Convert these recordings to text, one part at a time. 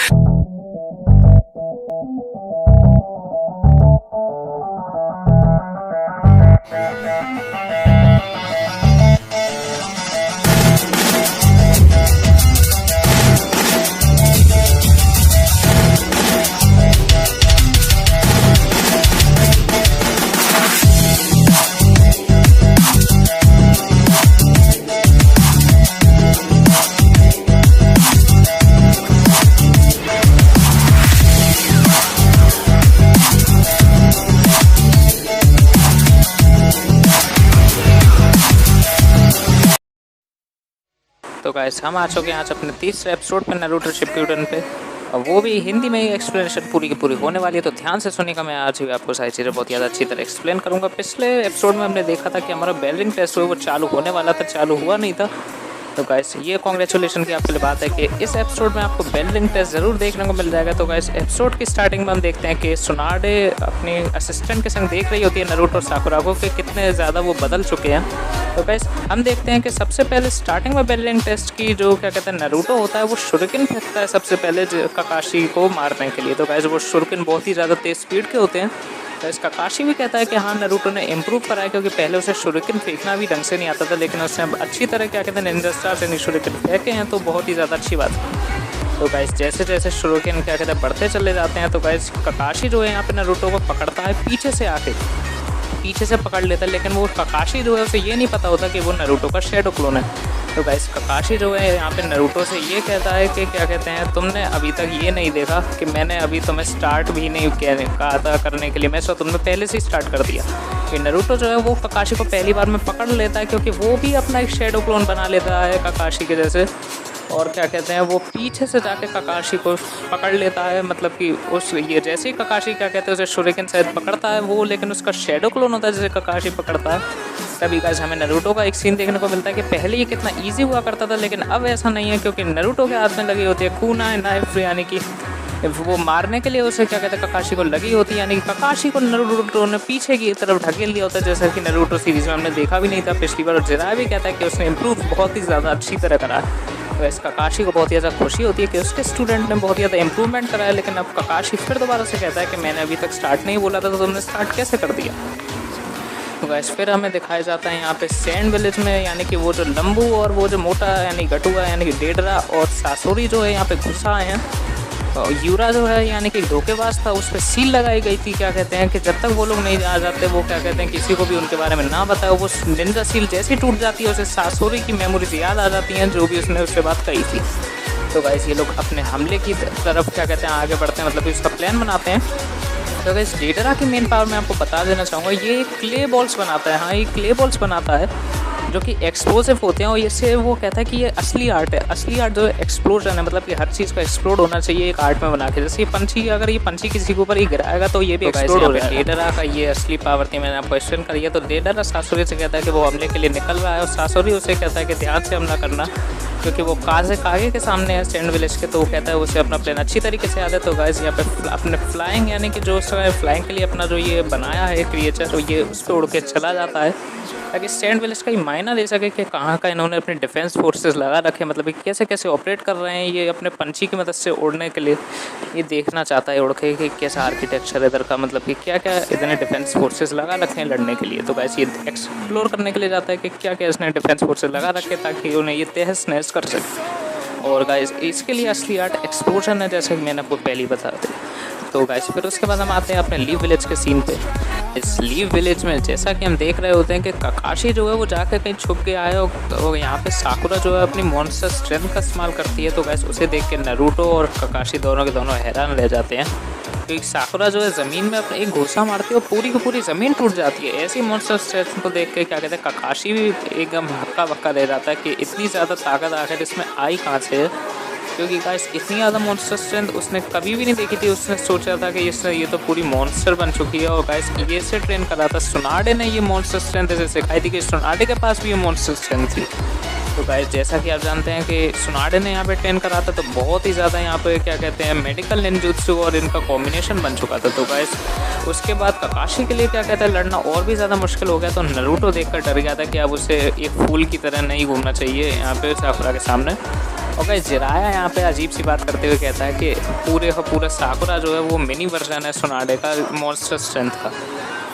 तो गाइस हम आ चुके हैं आज अपने तीसरे एपिसोड पे नारुतो शिपुडेन पे, और वो भी हिंदी में ही एक्सप्लेनेशन पूरी की पूरी होने वाली है। तो ध्यान से सुनिएगा, मैं आज भी आपको सारी चीज़ें बहुत ज़्यादा अच्छी तरह एक्सप्लेन करूंगा। पिछले एपिसोड में हमने देखा था कि हमारा बेलरिंग टेस्ट वो चालू होने वाला था, चालू हुआ नहीं था। तो गाइस ये कॉन्ग्रेचुलेशन की आपके लिए बात है कि इस एपिसोड में आपको बेलरिंग टेस्ट ज़रूर देखने को मिल जाएगा। तो गाइस एपिसोड की स्टार्टिंग में हम देखते हैं कि सुनाडे अपनी असिस्टेंट के संग देख रही होती है नारुतो और साकुराको के कितने ज़्यादा वो बदल चुके हैं। तो गाइस हम देखते हैं कि सबसे पहले स्टार्टिंग में बेलरिंग टेस्ट की जो क्या कहते हैं नारुतो होता है वो शुरिकेन फेंकता है सबसे पहले काकाशी को मारने के लिए। तो गाइस वो शुरिकेन बहुत ही ज़्यादा तेज़ स्पीड के होते हैं। तो इस काकाशी भी कहता है कि हाँ नारुतो ने इम्प्रूव करा है, क्योंकि पहले उसे शुरिकेन फेंकना भी ढंग से नहीं आता था, लेकिन उसने अब अच्छी तरह क्या कहते हैं निंजा स्टार से शुरिकेन फेंके हैं, तो बहुत ही ज़्यादा अच्छी बात है। तो गाइस जैसे जैसे शुरिकेन क्या कहते हैं बढ़ते चले जाते हैं, तो गाइस काकाशी जो है यहाँ पे नारुतो को पकड़ता है पीछे से आके, पीछे से पकड़ लेता है। लेकिन वो काकाशी जो है उसे ये नहीं पता होता कि वो नारुतो का शैडो क्लोन है। तो गाइस काकाशी जो है यहाँ पे नारुतो से ये कहता है कि क्या कहते हैं तुमने अभी तक ये नहीं देखा कि मैंने अभी तुम्हें स्टार्ट भी नहीं कहा था करने के लिए, मैं तो तुमने पहले से ही स्टार्ट कर दिया। कि नारुतो जो है वो काकाशी को पहली बार में पकड़ लेता है, क्योंकि वो भी अपना एक शैडो क्लोन बना लेता है काकाशी के जैसे। और क्या कहते हैं वो पीछे से जाके काकाशी को पकड़ लेता है, मतलब कि उस ये जैसे ही काकाशी क्या कहते हैं उसे शुरिकेन शायद पकड़ता है वो, लेकिन उसका शैडो क्लोन होता है जैसे काकाशी पकड़ता है। तभी गाइस हमें नारुतो का एक सीन देखने को मिलता है कि पहले ये कितना इजी हुआ करता था, लेकिन अब ऐसा नहीं है, क्योंकि नारुतो के हाथ में लगी होती है कुनाई नाइफ, यानी कि वो मारने के लिए उसे क्या कहते हैं काकाशी को लगी होती है, यानी कि काकाशी को नारुतो ने पीछे की तरफ ढकेल दिया होता है, जैसा कि नारुतो सीरीज में हमने देखा भी नहीं था पिछली बार। और जिराय भी कहता है कि उसने इम्प्रूव बहुत ही ज़्यादा अच्छी तरह करा है। तो इस काकाशी को बहुत ही ज़्यादा खुशी होती है कि उसके स्टूडेंट ने बहुत ज़्यादा इंप्रूवमेंट करा है। लेकिन अब काकाशी फिर दोबारा से कहता है कि मैंने अभी तक स्टार्ट नहीं बोला था, तो तुमने स्टार्ट कैसे कर दिया। तो गाइस फिर हमें दिखाया जाता है यहाँ पे सैंड विलेज में, यानी कि वो जो लंबू और वो जो मोटा यानी गटुआ यानी कि डेडरा और सासोरी जो है यहाँ पे घुसा आए हैं। और यूरा जो है यानी कि धोखेबाज था, उस पर सील लगाई गई थी, क्या कहते हैं कि जब तक वो लोग नहीं आ जाते वो क्या कहते हैं किसी को भी उनके बारे में ना बताए। वो निंजा सील जैसी टूट जाती है उसे सासोरी की मेमोरीज याद आ जाती हैं जो भी उसने उसके बाद कही थी। तो गाइस ये लोग अपने हमले की तरफ क्या कहते हैं आगे बढ़ते हैं, मतलब कि उसका प्लान बनाते हैं। तो गाइस डेडरा की मेन पावर मैं आपको बता देना चाहूँगा, ये क्ले बॉल्स बनाता है। हाँ ये क्ले बॉल्स बनाता है जो कि एक्सप्लोसिव होते हैं, और इससे वो कहता है कि ये असली आर्ट है। असली आर्ट जो है एक्सप्लोजन है, मतलब कि हर चीज़ को एक्सप्लोड होना चाहिए एक आर्ट में बना के। जैसे ये पंछी, अगर ये पंछी किसी के ऊपर ही गिराएगा तो ये भी एक्सप्लोड हो जाएगा। डेडरा का ये असली पावर थी, मैंने आपको एक्सप्लेन करी है। तो डेडरा सासोरी से कहता है कि वो हमले के लिए निकल रहा है, और सासोरी उसे कहता है कि ध्यान से हमला करना, क्योंकि वो कागे के सामने है सैंड विलेज के। तो वो कहता है उसे अपना प्लान अच्छी तरीके से याद है। तो गाइस यहाँ पे अपने फ्लाइंग यानी कि जो फ्लाइंग के लिए अपना जो ये बनाया है क्रिएचर, तो ये उस पर उड़ के चला जाता है, ताकि सैंड विलेज का ही मायना ले सके कि कहाँ का इन्होंने अपने डिफेंस फोर्सेस लगा रखे, मतलब कि कैसे कैसे ऑपरेट कर रहे हैं ये अपने पंछी की मदद से उड़ने के लिए। ये देखना चाहता है उड़ के कि कैसा आर्किटेक्चर इधर का, मतलब कि क्या क्या इतने डिफेंस फोर्सेस लगा रखे हैं लड़ने के लिए। तो गाइस ये एक्सप्लोर करने के लिए जाता है कि क्या क्या इसने डिफेंस फोर्सेस लगा रखे ताकि उन्हें ये तहस नहस कर सके। और गाइस इसके लिए असली आर्ट एक्सप्लोजन है, जैसे कि मैंने आपको पहले ही बता दी। तो गाइस फिर उसके बाद हम आते हैं अपने लीव विलेज के सीन पे। इस लीव विलेज में जैसा कि हम देख रहे होते हैं कि काकाशी जो है वो जाकर कहीं छुप के आया हो, तो यहाँ पे साकुरा जो है अपनी मॉन्स्टर स्ट्रेंथ का इस्तेमाल करती है। तो गाइस उसे देख के नारुतो और काकाशी दोनों के दोनों हैरान रह जाते हैं, क्योंकि साकुरा जो है ज़मीन में अपना एक घुसा मारती है और पूरी की पूरी ज़मीन टूट जाती है। ऐसी मॉन्स्टर स्ट्रेंथ को देख के क्या कहते हैं काकाशी भी एकदम हक्का बक्का रह जाता है कि इतनी ज़्यादा ताकत आखिर इसमें आई कहाँ से, क्योंकि गाइस इतनी ज़्यादा मॉन्स्टर स्ट्रेंथ उसने कभी भी नहीं देखी थी। उसने सोचा था कि ये तो पूरी मॉन्स्टर बन चुकी है, और गाइस ये से ट्रेन करा था सुनाडे ने ये मॉन्स्टर स्ट्रेंथ ऐसे सिखाई थी कि सुनाडे के पास भी ये मॉन्स्टर स्ट्रेंथ थी। तो गाइस जैसा कि आप जानते हैं कि सुनाडे ने यहाँ पे ट्रेन करा था, तो बहुत ही ज़्यादा यहाँ पे क्या कहते हैं मेडिकल निंजुत्सु और इनका कॉम्बिनेशन बन चुका था। तो गाइस उसके बाद काकाशी के लिए क्या कहते हैं लड़ना और भी ज़्यादा मुश्किल हो गया। तो नारुतो देखकर डर गया था कि अब उसे एक फूल की तरह नहीं घूमना चाहिए यहाँ पे साकुरा के सामने। और गाइस जिराया यहाँ पे अजीब सी बात करते हुए कहता है कि पूरे का पूरा साकुरा जो है वो मिनी वर्जन है सुनाडे का मॉन्स्टर स्ट्रेंथ का।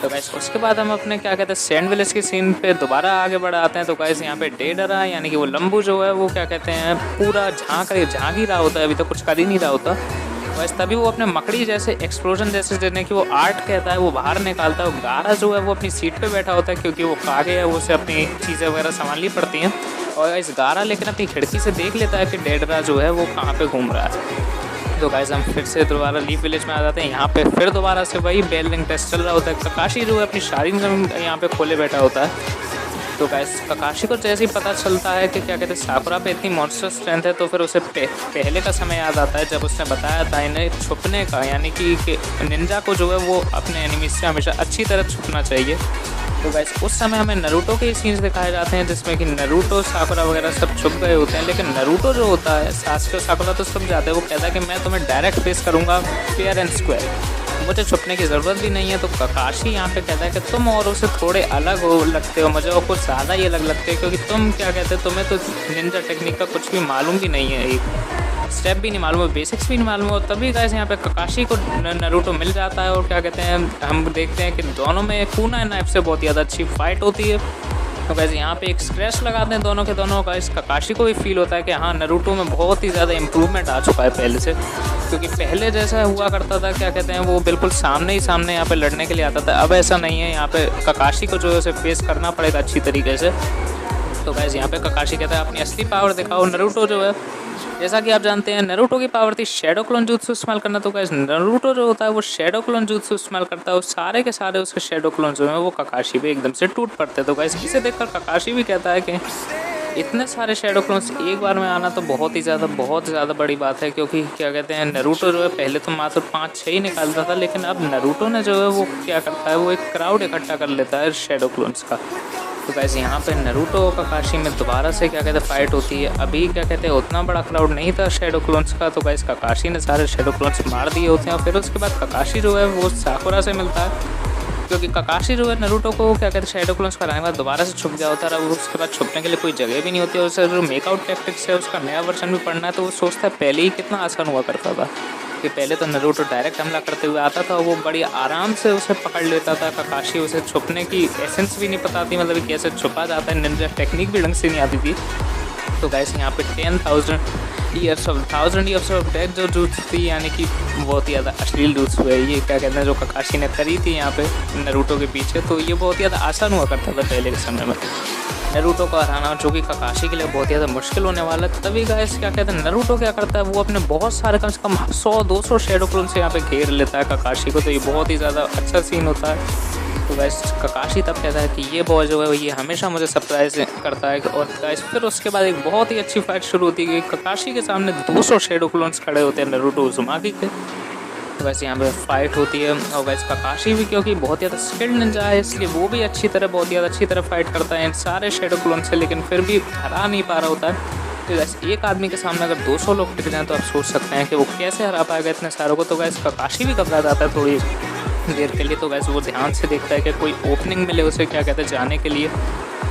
तो गाइस उसके बाद हम अपने क्या कहते हैं सैंड विलेज की सीन पे दोबारा आगे बढ़ाते हैं। तो गाइस यहाँ पे डेडरा यानी कि वो लंबू जो है वो क्या कहते हैं पूरा झाँक ही रहा होता है, अभी तो कुछ कर ही नहीं रहा होता। बस तभी वो अपने मकड़ी जैसे एक्सप्लोजन जैसे देने की वो आर्ट कहता है वो बाहर निकालता है। गारा जो है वो अपनी सीट पे बैठा होता है क्योंकि वो कागे है, वो उसे अपनी चीज़ें वगैरह संभालनी पड़ती हैं। और इस गारा लेकिन अपनी खिड़की से देख लेता है कि डेडरा जो है वो कहाँ पे घूम रहा है। तो गाइस हम फिर से दोबारा लीफ विलेज में आ जाते हैं। यहाँ पे फिर दोबारा से वही बेल रिंग टेस्ट चल रहा होता है। ककाशी जो है अपनी शादी में यहाँ पे खोले बैठा होता है। तो गाइस ककाशी को जैसे ही पता चलता है कि क्या कहते हैं साकुरा पे इतनी मॉन्स्टर स्ट्रेंथ है, तो फिर उसे पहले का समय याद आता है जब उसने बताया था इन्हें छुपने का, यानी कि निंजा को जो है वो अपने एनिमी से हमेशा अच्छी तरह छुपना चाहिए। तो गाइस उस समय हमें नरूटो के सीन्स दिखाए जाते हैं जिसमें कि नरूटो साकुरा वगैरह सब छुप गए होते हैं, लेकिन नरूटो जो होता है सासुके और साकुरा तो छुप जाते हैं। वो कहता है कि मैं तुम्हें डायरेक्ट फेस करूँगा फेयर एंड स्क्वायर, मुझे छुपने की ज़रूरत भी नहीं है। तो ककाशी यहाँ पे कहता है कि तुम और उसे थोड़े अलग हो लगते हो, मुझे और कुछ ज़्यादा ही अलग लगते हो, क्योंकि तुम क्या कहते हो तुम्हें तो निंजा टेक्निक का कुछ भी मालूम भी नहीं है, एक स्टेप भी नहीं मालूम है, बेसिक्स भी नहीं मालूम है। तभी गाइस यहाँ पे ककाशी को नरूटो मिल जाता है और क्या कहते हैं हम देखते हैं कि दोनों में कुना नाइफ से बहुत ज़्यादा अच्छी फाइट होती है। तो गाइस यहाँ पे एक स्क्रैच लगाते हैं दोनों के दोनों का। इस ककाशी को भी फील होता है कि हाँ नरूटो में बहुत ही ज़्यादा इम्प्रूवमेंट आ चुका है पहले से, क्योंकि पहले जैसा हुआ करता था क्या कहते हैं वो बिल्कुल सामने ही सामने यहाँ पे लड़ने के लिए आता था। अब ऐसा नहीं है, यहाँ पे ककाशी को जो है उसे फेस करना पड़ेगा अच्छी तरीके से। तो गाइस यहाँ पे ककाशी कहता है अपनी असली पावर दिखाओ। नरूटो जो है जैसा कि आप जानते हैं नरूटो की पावर थी शैडो क्लोन jutsu इस्तेमाल करना। तो गाइस नरूटो जो होता है वो शैडो क्लोन jutsu इस्तेमाल करता है और सारे के सारे उसके शैडो क्लोन जो है वो ककाशी पे एकदम से टूट पड़ते हैं। तो गाइस इसे देखकर ककाशी भी कहता है कि इतने सारे शैडो क्लोन्स एक बार में आना तो बहुत ही ज़्यादा बड़ी बात है, क्योंकि क्या कहते हैं नरूटो जो है पहले तो मात्र 5-6 ही निकालता था, लेकिन अब नरूटो ने जो है वो क्या करता है वो एक क्राउड इकट्ठा कर लेता है शैडो क्लोन्स का। तो गाइस यहाँ पे नरूटो और ककाशी में दोबारा से क्या कहते हैं फाइट होती है। अभी क्या कहते हैं उतना बड़ा क्राउड नहीं था शैडो क्लोन्स का, तो गाइस ककाशी ने सारे शैडो क्लोन्स मार दिए होते हैं। और फिर उसके बाद ककाशी जो है वो साकुरा से मिलता है, क्योंकि ककाशी जो है नरूटो को क्या कहते हैं शैडो क्लोन्स कराने के बाद दोबारा से छुप गया होता है और उसके बाद छुपने के लिए कोई जगह भी नहीं होती है। उससे जो मेकआउट टैक्टिक्स है उसका नया वर्जन भी पढ़ना है, तो वो सोचता है पहले ही कितना आसान हुआ करता था कि पहले तो नरूटो डायरेक्ट हमला करते हुए आता था, वो बड़ी आराम से उसे पकड़ लेता था। ककाशी उसे छुपने की एसेंस भी नहीं पता थी, मतलब कैसे छुपा जाता है, निंजा टेक्निक भी ढंग से नहीं आती थी। तो गाइस यहाँ पे 10,000 ईयर्स ऑफ डेथ जो jutsu थी, यानी कि बहुत ही ज़्यादा अश्लील jutsu है ये क्या कहते हैं जो ककाशी ने करी थी यहाँ पे नरूटो के पीछे। तो ये बहुत ही ज़्यादा आसान हुआ करता था पहले के समय में नरूटो को हराना, जो कि ककाशी के लिए बहुत ज़्यादा मुश्किल होने वाला है। तभी गाइस क्या कहते हैं नरूटो क्या करता है वो अपने बहुत सारे कम से कम 100-200 शैडो क्लोन से यहाँ पे घेर लेता है ककाशी को। तो ये बहुत ही ज़्यादा अच्छा सीन होता है। तो गाइस ककाशी तब कहता है कि ये बॉय जो है ये हमेशा मुझे सरप्राइज करता है। और गाइस फिर उसके बाद एक बहुत ही अच्छी फाइट शुरू होती है कि ककाशी के सामने 200 शैडो क्लोन्स खड़े होते हैं नरूटो उज़ुमाकी के। तो वैसे यहाँ पे फाइट होती है और वैसे ककाशी भी क्योंकि बहुत ज़्यादा स्किल्ड निंजा है इसलिए वो भी बहुत ज़्यादा अच्छी तरह फाइट करता है इन सारे शैडो क्लोन से, लेकिन फिर भी हरा नहीं पा रहा होता है। तो वैसे एक आदमी के सामने अगर 200 लोग टिक जाएँ तो आप सोच सकते हैं कि वो कैसे हरा पाएगा इतने सारों को। तो वैसे ककाशी भी घबरा जाता है थोड़ी देर के लिए। तो वैसे वो ध्यान से देखता है कि कोई ओपनिंग मिले उसे क्या कहते हैं जाने के लिए,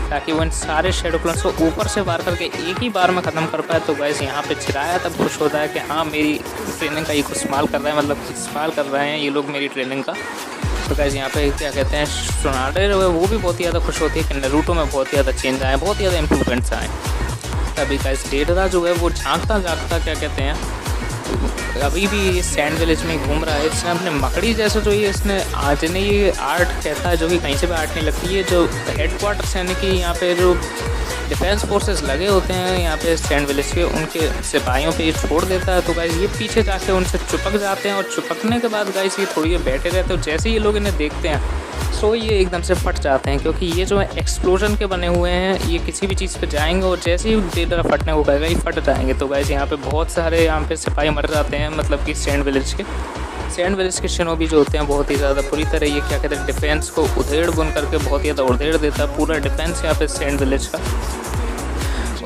ताकि वो इन सारे शैडो क्लोन्स को ऊपर से वार करके एक ही बार में ख़त्म कर पाए। तो गाइस यहाँ पे चिराया तब खुश होता है कि हाँ मेरी ट्रेनिंग का ये कुछ इस्तेमाल कर रहे हैं, मतलब इस्तेमाल कर रहे हैं ये लोग मेरी ट्रेनिंग का। तो गाइस यहाँ पे क्या कहते हैं सुनाडे जो है वो भी बहुत ही ज़्यादा खुश होती है कि नरूटो में बहुत ज़्यादा चेंज आए, बहुत ज़्यादा इम्प्रूवमेंट्स आए। तभी गाइस डेडरा जो है वो झाँकता क्या कहते हैं अभी भी सैंड विलेज में घूम रहा है। इसने अपने मकड़ी जैसे जो ये इसने आज ने ये आर्ट कहता है जो कि कहीं से भी आर्ट नहीं लगती है, जो हेडक्वार्टर्स यानी कि यहाँ पे जो डिफेंस फोर्सेस लगे होते हैं यहाँ पे सैंड विलेज के उनके सिपाहियों पे ये छोड़ देता है। तो गाइस ये पीछे जाके उनसे चिपक जाते हैं और चिपकने के बाद गाइस ये थोड़ी देर बैठे रहते हैं। जैसे ये लोग इन्हें देखते हैं सो ये एकदम से फट जाते हैं, क्योंकि ये जो है एक्सप्लोजन के बने हुए हैं, ये किसी भी चीज़ पे जाएंगे और जैसे ही डेडरा फटने को कहेगा ये फट जाएंगे। तो गाइस यहाँ पे बहुत सारे यहाँ पे सिपाही मर जाते हैं, मतलब कि सैंड विलेज के शिनोबी जो होते हैं बहुत ही ज़्यादा बुरी तरह ये क्या कहते हैं डिफेंस को उधेड़ बुन करके बहुत ही ज़्यादा उधेड़ देता है पूरा डिफेंस यहाँ पे सैंड विलेज का।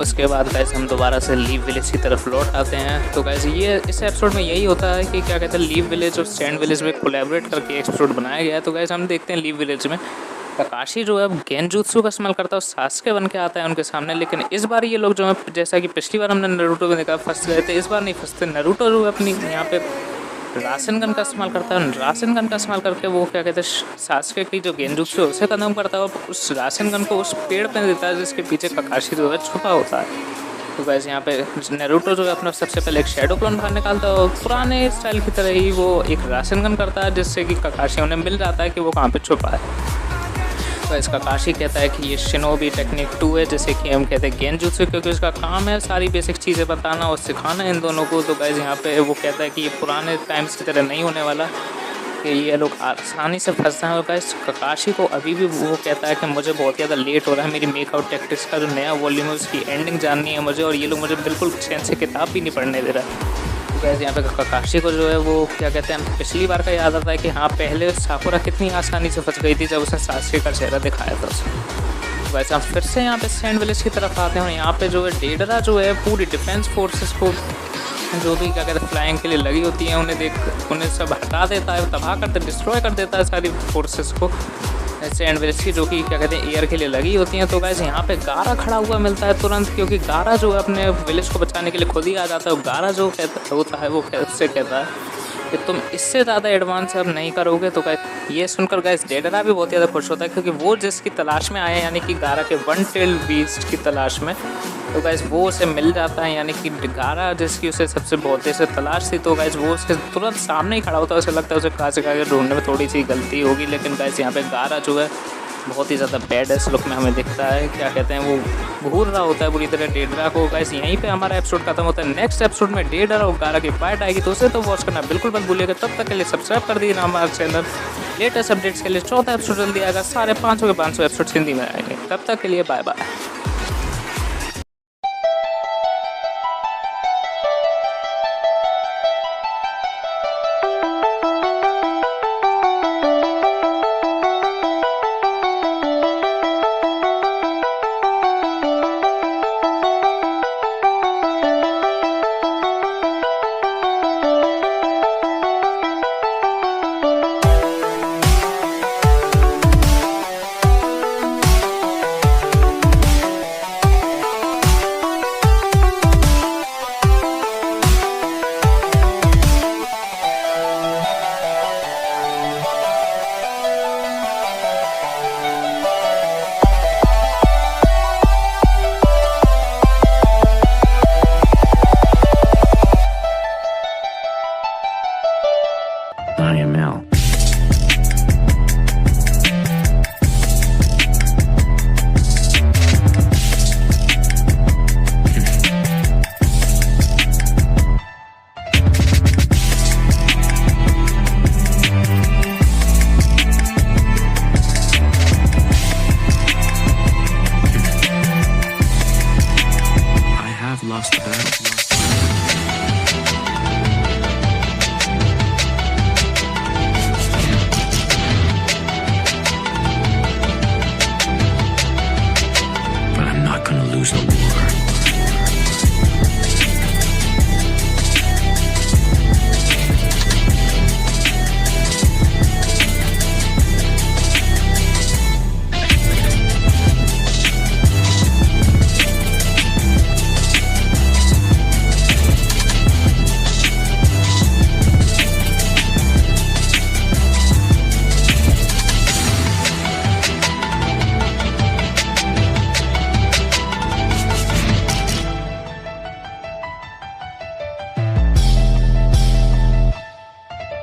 उसके बाद गाइस हम दोबारा से लीव विलेज की तरफ लौट आते हैं। तो गाइस ये इस एपिसोड में यही होता है कि क्या कहते हैं लीव विलेज और सैंड विलेज में कोलैबोरेट करके एपिसोड बनाया गया है। तो गाइस हम देखते हैं लीव विलेज में काकाशी जो है अब गेंजुत्सु का इस्तेमाल करता है और सास्के बन के आता है उनके सामने। लेकिन इस बार ये लोग जो है, जैसा कि पिछली बार हमने नारुतो को देखा फंस गए थे, इस बार नहीं फंसते। नारुतो जो है अपनी यहाँ पे रासेनगन का इस्तेमाल करता है। रासेनगन का इस्तेमाल करके वो क्या कहते हैं, सास्के की जो गेंजुत्सु है उसे खत्म करता है और उस रासेनगन को उस पेड़ पे देता है जिसके पीछे काकाशी जो है छुपा होता है। तो वैसे यहाँ पे नारुतो जो है अपना सबसे पहले एक शैडो क्लोन बाहर निकालता है और पुराने स्टाइल की तरह ही वो एक रासेनगन करता है, जिससे कि काकाशी उन्हें मिल जाता है कि वो कहाँ पे छुपा है। तो इसका काकाशी कहता है कि ये शिनोबी टेक्निक 2 है, जैसे कि हम कहते हैं गेंजुत्सु, क्योंकि उसका काम है सारी बेसिक चीज़ें बताना और सिखाना इन दोनों को। तो गाइस यहाँ पे वो कहता है कि ये पुराने टाइम्स की तरह नहीं होने वाला, कि ये लोग आसानी से फंसते हैं। और गाइस काकाशी को अभी भी वो कहता है कि मुझे बहुत ज़्यादा लेट हो रहा है, मेरी मेकआउट टैक्टिक्स का जो नया वॉल्यूम है उसकी एंडिंग जाननी है मुझे, और ये लोग मुझे बिल्कुल चैन से किताब भी नहीं पढ़ने दे रहा है। गाइस यहाँ पे काकाशी को जो है वो क्या कहते हैं, पिछली बार का याद आता है कि हाँ पहले साकुरा कितनी आसानी से फंस गई थी जब उसने सास्के का चेहरा दिखाया था उसे। वैसे हम फिर से यहाँ पे सैंड विलेज की तरफ आते हैं और यहाँ पे जो है डेडरा जो है पूरी डिफेंस फोर्सेस को जो भी क्या कहते हैं फ्लाइंग के लिए लगी होती है उन्हें सब हटा देता है, तबाह करते डिस्ट्रॉय कर देता है सारी फोर्सेस को सैंड विलेज की, जो कि क्या कहते हैं एयर के लिए लगी होती हैं। तो गाइस यहाँ पे गारा खड़ा हुआ मिलता है तुरंत, क्योंकि गारा जो है अपने विलेज को बचाने के लिए खुद ही आ जाता है। गारा जो कहता होता है वो उससे कहता है कि तुम इससे ज़्यादा एडवांस अब नहीं करोगे। तो गाइस ये सुनकर गाइस डेडरा भी बहुत ज़्यादा खुश होता है, क्योंकि वो जिसकी तलाश में आया है, यानी कि गारा के वन टेल बीस्ट की तलाश में, तो गाइस वो उसे मिल जाता है। यानी कि गारा जिसकी उसे सबसे बहुत देर से तलाश थी, तो गाइस वो उसके तुरंत सामने ही खड़ा होता है। उसे लगता है उसे कहाँ से कहाँ ढूंढने में थोड़ी सी गलती होगी, लेकिन गाइस यहाँ पे गारा जो है बहुत ही ज़्यादा बैड एस लुक में हमें दिखता है। क्या कहते हैं, वो घूर रहा होता है बुरी तरह डेडरा को। गाइस यहीं पे हमारा एपिसोड खत्म होता है। नेक्स्ट एपिसोड में डेडरा और गारा की फाइट आएगी, तो उसे तो वॉच करना बिल्कुल मत भूलिएगा। तब तक के लिए सब्सक्राइब कर दीजिए हमारा चैनल। लेटेस्ट अपडेट्स के लिए 4था एपिसोड जल्दी आएगा। सारे 500 के 500 एपिसोड हिंदी में आएंगे। तब तक के लिए bye bye. I am Al. I have lost the battle. Lose the war.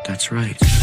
That's right.